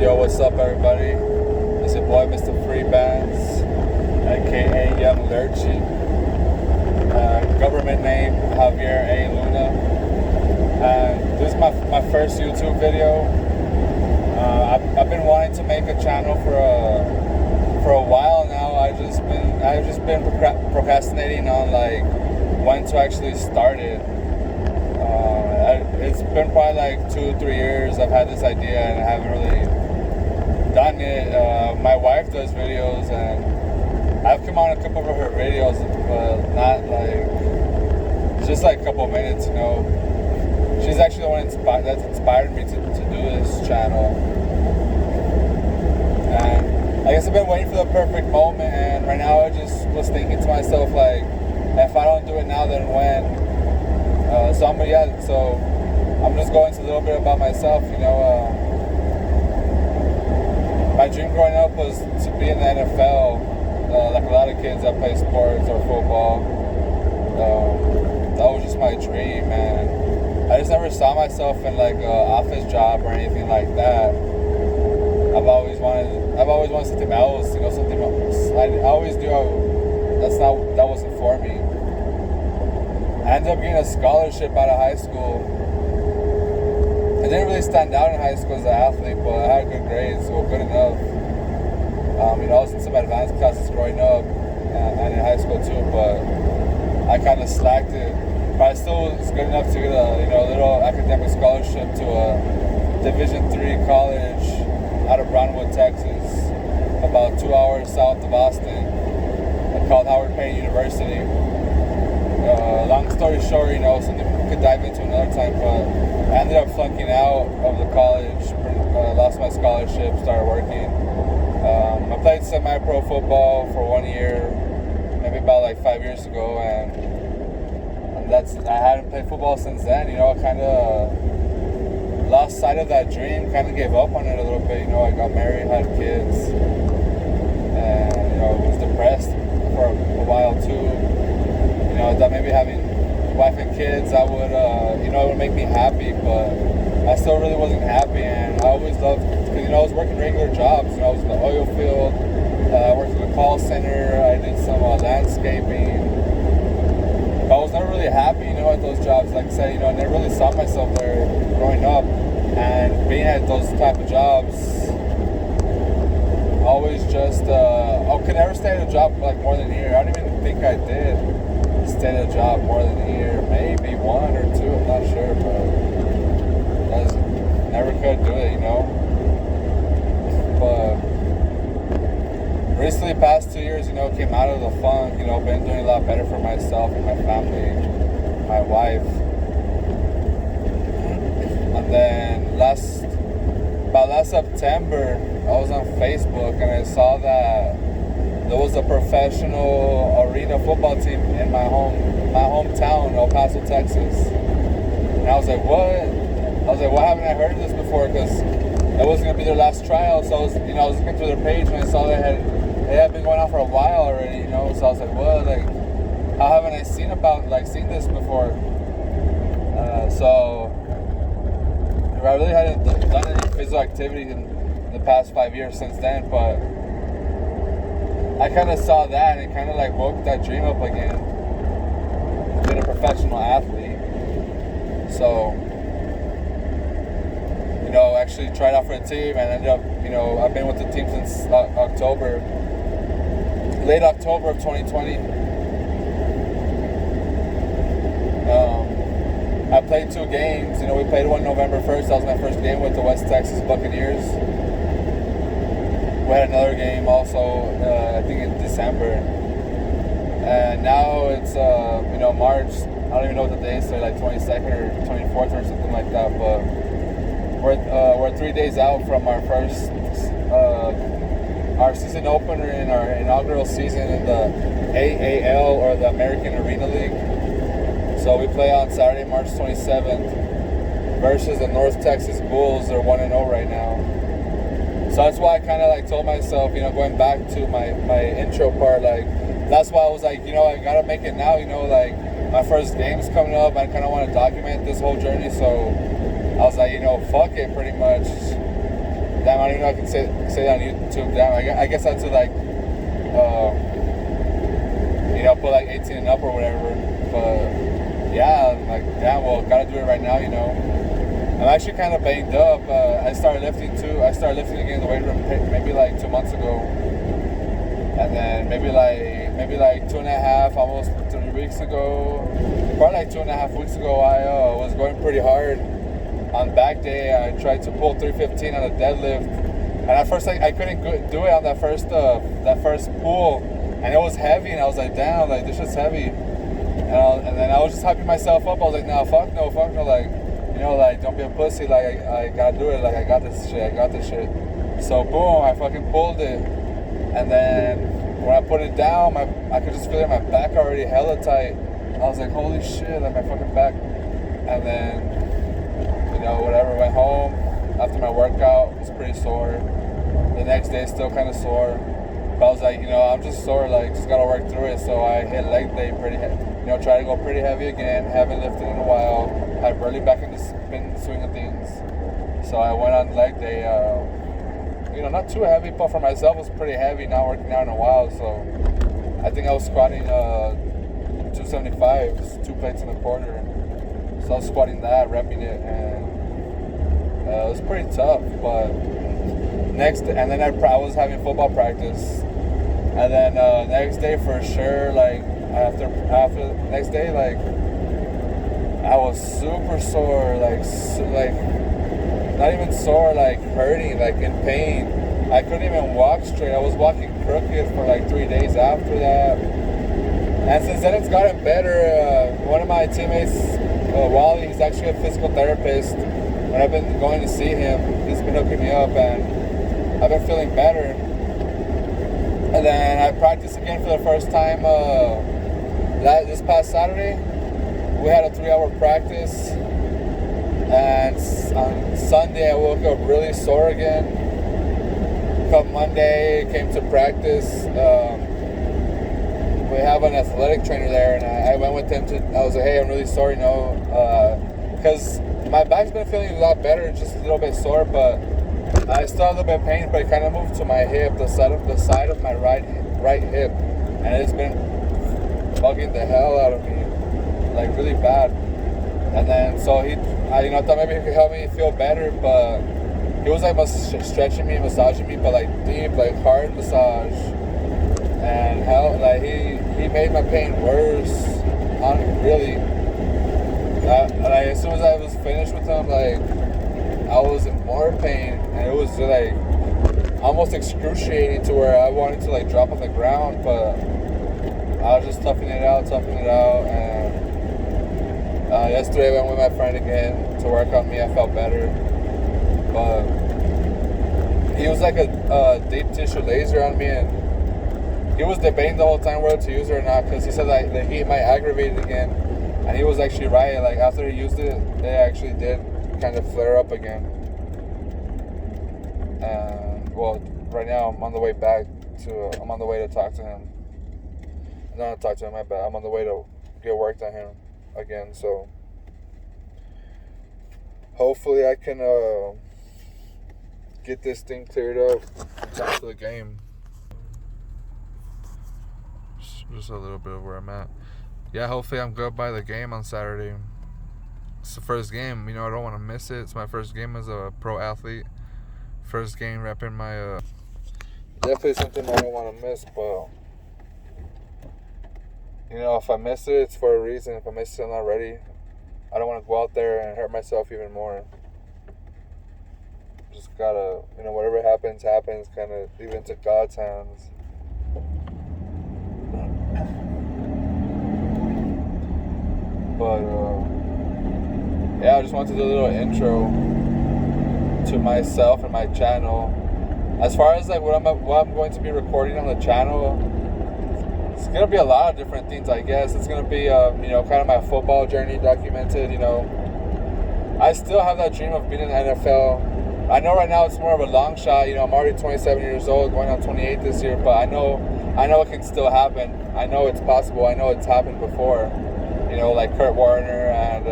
Yo, what's up, everybody? It's your boy, Mr. Free Bands, aka Young Lurchy. Government name Javier A. Luna. And this is my first YouTube video. I've been wanting to make a channel for a while now. I've just been procrastinating on like when to actually start it. It's been probably like 2-3 years I've had this idea and I haven't really done it. My wife does videos and I've come on a couple of her videos, but not like, just like a couple of minutes, you know. She's actually the one that's inspired me to do this channel. And I guess I've been waiting for the perfect moment, and right now I just was thinking to myself, like, if I don't do it now, then when? So I'm just going to a little bit about myself, you know. My dream growing up was to be in the NFL, like a lot of kids that play sports or football. That was just my dream, and I just never saw myself in like an office job or anything like that. I've always wanted something else, you know, something else. I always knew that wasn't for me. I ended up getting a scholarship out of high school. I didn't really stand out in high school as an athlete, but I had good grades, so good enough. You know, I was in some advanced classes growing up and in high school too, but I kind of slacked it. But I still was good enough to get a little academic scholarship to a Division III college out of Brownwood, Texas, about 2 hours south of Austin, called Howard Payne University. Long story short, you know, something we could dive into another time, but I ended up flunking out of the college, lost my scholarship, started working. I played semi-pro football for 1 year, maybe about like 5 years ago, and I hadn't played football since then. You know, I kind of lost sight of that dream, kind of gave up on it a little bit. You know, I got married, had kids, and, you know, was depressed for a while too. You know, I thought maybe having wife and kids, that would, you know, it would make me happy, but I still really wasn't happy, and I always loved, because, you know, I was working regular jobs. You know, I was in the oil field, I worked in the call center, I did some landscaping, but I was never really happy, you know, at those jobs. Like I said, you know, I never really saw myself there growing up, and being at those type of jobs, always just, I could never stay at a job like more than a year. I don't even think I did stay at a job more than a year, maybe 1 or 2, I'm not sure, but never could do it, you know. But recently, past 2 years, you know, came out of the funk, you know, been doing a lot better for myself and my family, my wife. And then last September, I was on Facebook and I saw that there was a professional arena football team in my hometown, El Paso, Texas. And I was like, what? Why haven't I heard of this before? Because it wasn't gonna be their last trial. So I was looking through their page and I saw they had been going on for a while already, you know. So I was like, what? Like, how haven't I seen this before? So I really hadn't done any physical activity in the past 5 years since then, but I kind of saw that and it kind of like woke that dream up again. Being a professional athlete. So, you know, actually tried out for a team and ended up, you know, I've been with the team since late October of 2020. I played 2 games. You know, we played one November 1st. That was my first game with the West Texas Buccaneers. We had another game also, I think in December. And now it's, you know, March. I don't even know what the day is, so like 22nd or 24th or something like that. But we're 3 days out from our first, our season opener in our inaugural season in the AAL, or the American Arena League. So we play on Saturday, March 27th versus the North Texas Bulls. They're 1-0 right now. So that's why I kind of like told myself, you know, going back to my intro part, like, that's why I was like, you know, I gotta make it now, you know, like, my first game's coming up. I kind of want to document this whole journey. So I was like, you know, fuck it, pretty much. damn, I don't even know if I can say that on YouTube. Damn, I guess that's to like, put like 18 and up or whatever. But yeah, like, damn, well, gotta do it right now, I'm actually kind of banged up. I started lifting too. I started lifting again in the weight room maybe like 2 months ago. And then maybe like 2.5, almost 3 weeks ago, probably like 2.5 weeks ago, I was going pretty hard. On back day, I tried to pull 315 on a deadlift, and at first I couldn't do it on that first pull, and it was heavy, and I was like, damn, like this shit's heavy. And then I was just hyping myself up. I was like, nah, fuck no, like, like don't be a pussy, like I gotta do it, like I got this shit. So boom, I fucking pulled it, and then when I put it down, I could just feel it in my back already hella tight. I was like, holy shit, like my fucking back. And then, whatever, went home. After my workout, was pretty sore. The next day, still kind of sore. But I was like, I'm just sore, like, just gotta work through it. So I hit leg day pretty heavy. Try to go pretty heavy again. Haven't lifted in a while. I'm barely back in the swing of things. So I went on leg day. Not too heavy, but for myself, it was pretty heavy. Not working out in a while. So I think I was squatting 275s, 2 plates and a quarter. So I was squatting that, repping it, and it was pretty tough. But and then I was having football practice, and then next day for sure, like after next day, like I was super sore, like not even sore, like hurting, like in pain. I couldn't even walk straight. I was walking crooked for like 3 days after that. And since then, it's gotten better. One of my teammates, Wally, he's actually a physical therapist. When I've been going to see him, he's been hooking me up, and I've been feeling better. And then I practiced again for the first time this past Saturday. We had a 3-hour practice, and on Sunday I woke up really sore again. Come Monday, came to practice. We have an athletic trainer there, and I went with him I was like, hey, I'm really sorry, because my back's been feeling a lot better, just a little bit sore, but I still have a little bit of pain, but it kind of moved to my hip, the side of my right hip, and it's been bugging the hell out of me, like really bad. And then so I thought maybe he could help me feel better, but he was like stretching me, massaging me, but like deep, like hard massage. And hell, like he made my pain worse. Really. Like as soon as I was finished with him, like I was in more pain, and it was like almost excruciating to where I wanted to like drop on the ground, but I was just toughing it out, and yesterday I went with my friend again to work on me. I felt better, but he was like a deep tissue laser on me, and he was debating the whole time whether to use it or not, because he said that the heat might aggravate it again, and he was actually right. Like after he used it, they actually did kind of flare up again. And well, right now I'm on the way to talk to him. Not talk to him, my bad. I'm on the way to get worked on him again. So hopefully I can get this thing cleared up after the game. Just a little bit of where I'm at. Yeah, hopefully I'm good by the game on Saturday. It's the first game, I don't want to miss it. It's my first game as a pro athlete. First game repping my definitely something I don't want to miss, but if I miss it, it's for a reason. If I miss it, I'm not ready. I don't want to go out there and hurt myself even more. Just gotta, whatever happens, kind of leave it into God's hands. But yeah, I just wanted to do a little intro to myself and my channel. As far as like what I'm going to be recording on the channel, it's gonna be a lot of different things, I guess. It's gonna be kind of my football journey documented. I still have that dream of being in the NFL. I know right now it's more of a long shot. I'm already 27 years old, going on 28 this year, but I know it can still happen. I know it's possible. I know it's happened before. Like Kurt Warner and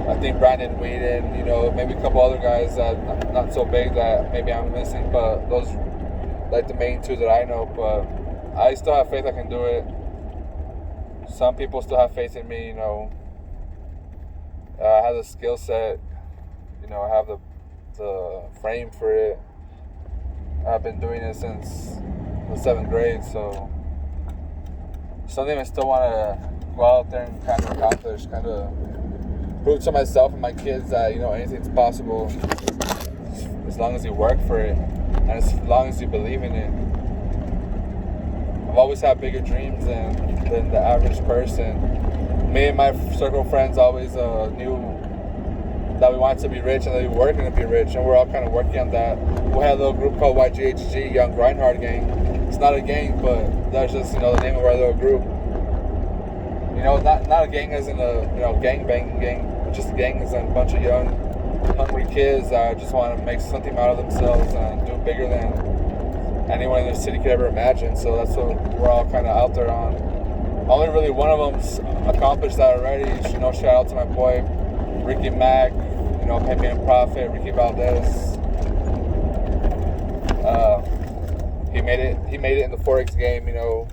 I think Brandon Whedon, you know, maybe a couple other guys that not so big that maybe I'm missing, but those like the main two that I know. But I still have faith I can do it. Some people still have faith in me, you know. I have the skill set, you know, I have the frame for it. I've been doing it since the 7th grade, so something I still want to go out there and kind of accomplish, kind of prove to myself and my kids that, you know, anything's possible as long as you work for it and as long as you believe in it. I've always had bigger dreams than the average person. Me and my circle of friends always knew that we wanted to be rich and that we were going to be rich, and we're all kind of working on that. We had a little group called YGHG, Young Grindhard Gang. It's not a gang, but that's just, you know, the name of our little group. You know, not a gang as in a, you know, gang banging gang, but just a gang as in a bunch of young, hungry kids that just want to make something out of themselves and do bigger than anyone in the city could ever imagine. So that's what we're all kind of out there on. Only really one of them's accomplished that already. You know, shout out to my boy Ricky Mack, you know, Pepe and Prophet, Ricky Valdez. He made it in the Forex game, you know,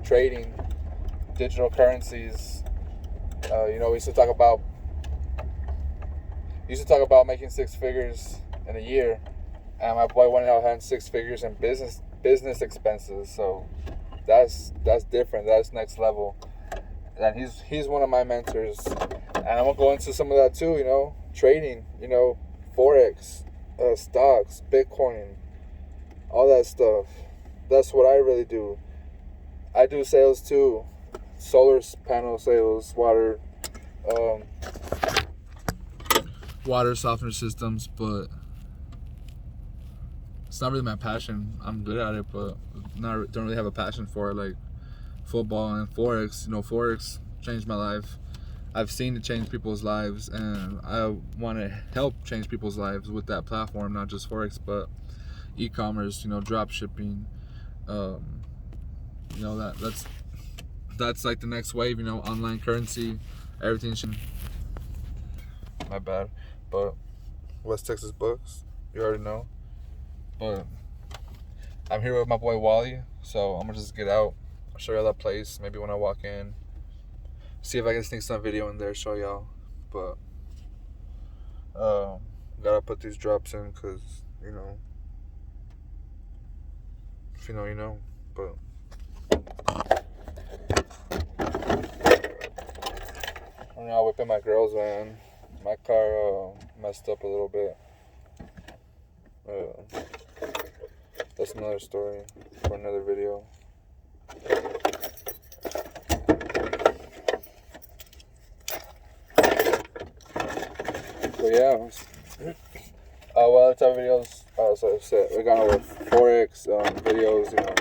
trading digital currencies. You know, we used to talk about making 6 figures in a year, and my boy went out and had 6 figures in business expenses. So that's different. That's next level. And he's one of my mentors. And I'm gonna go into some of that too, you know, trading, you know, Forex, stocks, Bitcoin, all that stuff. That's what I really do. I do sales too, solar panel sales, water softener systems, but it's not really my passion. I'm good at it, but don't really have a passion for it like football and Forex. You know, Forex changed my life. I've seen it change people's lives, and I want to help change people's lives with that platform, not just Forex, but e-commerce, you know, drop shipping. You know, that's like the next wave, you know, online currency, everything. My bad, but West Texas Books, you already know. But I'm here with my boy Wally, so I'm gonna just get out, show y'all that place, maybe when I walk in. See if I can sneak some video in there, show y'all. But gotta put these drops in, cause you know, if you know, you know. But I'm now whipping my girl's van. My car messed up a little bit. That's another story for another video. So yeah, what other type of videos? So I said we're going over Forex videos, you know,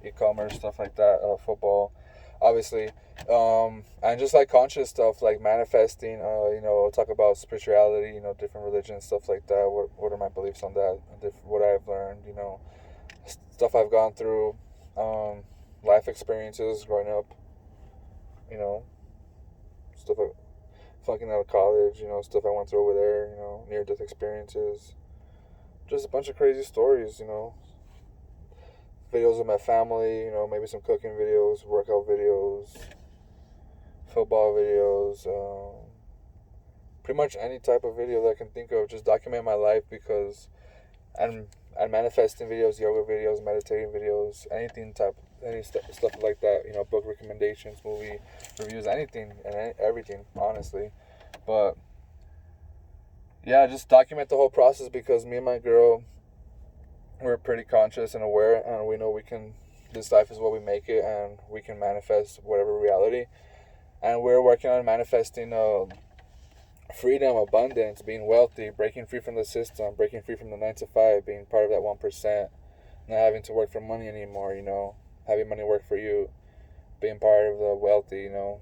e-commerce, stuff like that, football, obviously, and just like conscious stuff like manifesting. You know, talk about spirituality, you know, different religions, stuff like that. What are my beliefs on that? What I've learned, you know, stuff I've gone through, life experiences growing up, you know, stuff like flunking out of college, you know, stuff I went through over there, you know, near-death experiences, just a bunch of crazy stories, you know, videos of my family, you know, maybe some cooking videos, workout videos, football videos, pretty much any type of video that I can think of, just document my life, because I'm manifesting videos, yoga videos, meditating videos, any stuff like that, you know, book recommendations, movie reviews, anything and everything, honestly. But yeah, just document the whole process, because me and my girl, we're pretty conscious and aware, and we know this life is what we make it, and we can manifest whatever reality. And we're working on manifesting freedom, abundance, being wealthy, breaking free from the system, breaking free from the 9 to 5, being part of that 1%, not having to work for money anymore, you know, having money work for you, being part of the wealthy, you know.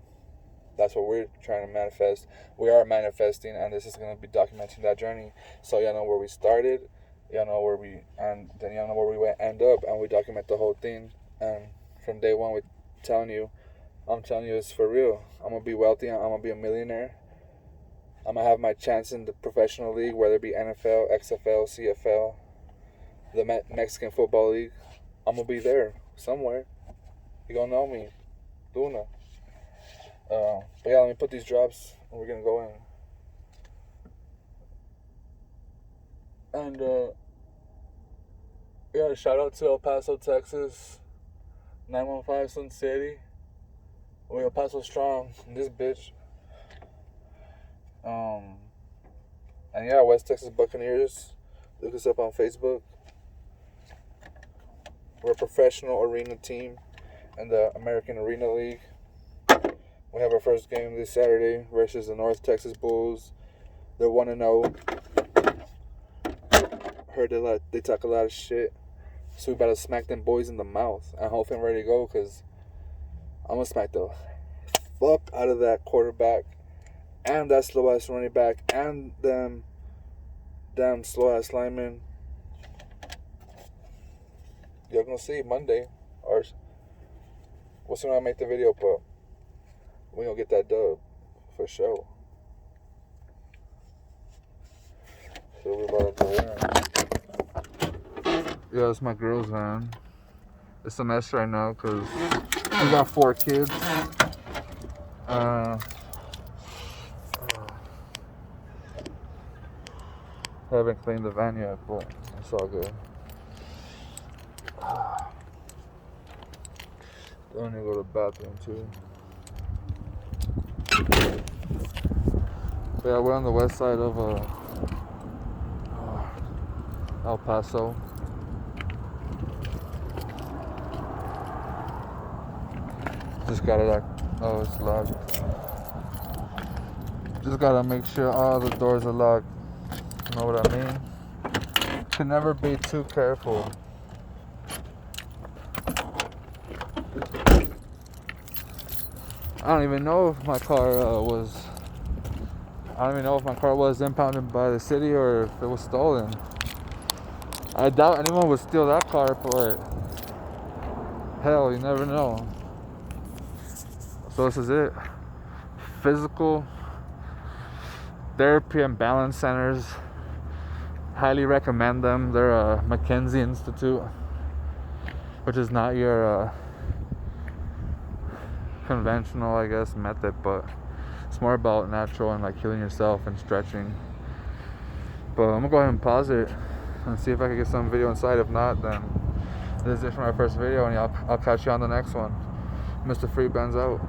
That's what we're trying to manifest. We are manifesting, and this is going to be documenting that journey. So y'all know where we started, y'all know where and then y'all know where we end up, and we document the whole thing. And from day one, I'm telling you it's for real. I'm going to be wealthy, I'm going to be a millionaire. I'm gonna have my chance in the professional league, whether it be NFL, XFL, CFL, the Mexican Football League. I'm gonna be there somewhere. You gonna know me, Luna. But yeah, let me put these drops, and we're gonna go in. And yeah, shout out to El Paso, Texas, 915 Sun City. We El Paso strong in this bitch. And yeah, West Texas Buccaneers. Look us up on Facebook. We're a professional arena team in the American Arena League. We have our first game this Saturday versus the North Texas Bulls. They're 1-0. Heard they talk a lot of shit. So we about to smack them boys in the mouth. I hope I'm ready to go because I'm going to smack the fuck out of that quarterback and that slow ass running back and them damn slow ass linemen. Y'all gonna see Monday, or we'll see when I make the video, but we gonna get that dub for sure. So we about to go in. Yeah, it's my girl's van. It's a mess right now because we got 4 kids. Haven't cleaned the van yet, but it's all good. I need to go to the bathroom too. But yeah, we're on the west side of El Paso. Just gotta it's locked. Just gotta make sure all the doors are locked. You know what I mean? Can never be too careful. I don't even know if my car was impounded by the city or if it was stolen. I doubt anyone would steal that car, but hell, you never know. So this is it. Physical therapy and balance centers. Highly recommend them. They're a McKinsey Institute, which is not your conventional, I guess, method, but it's more about natural and like healing yourself and stretching. But I'm gonna go ahead and pause it and see if I can get some video inside. If not, then this is it for my first video, and I'll catch you on the next one. Mr. Free Benz out.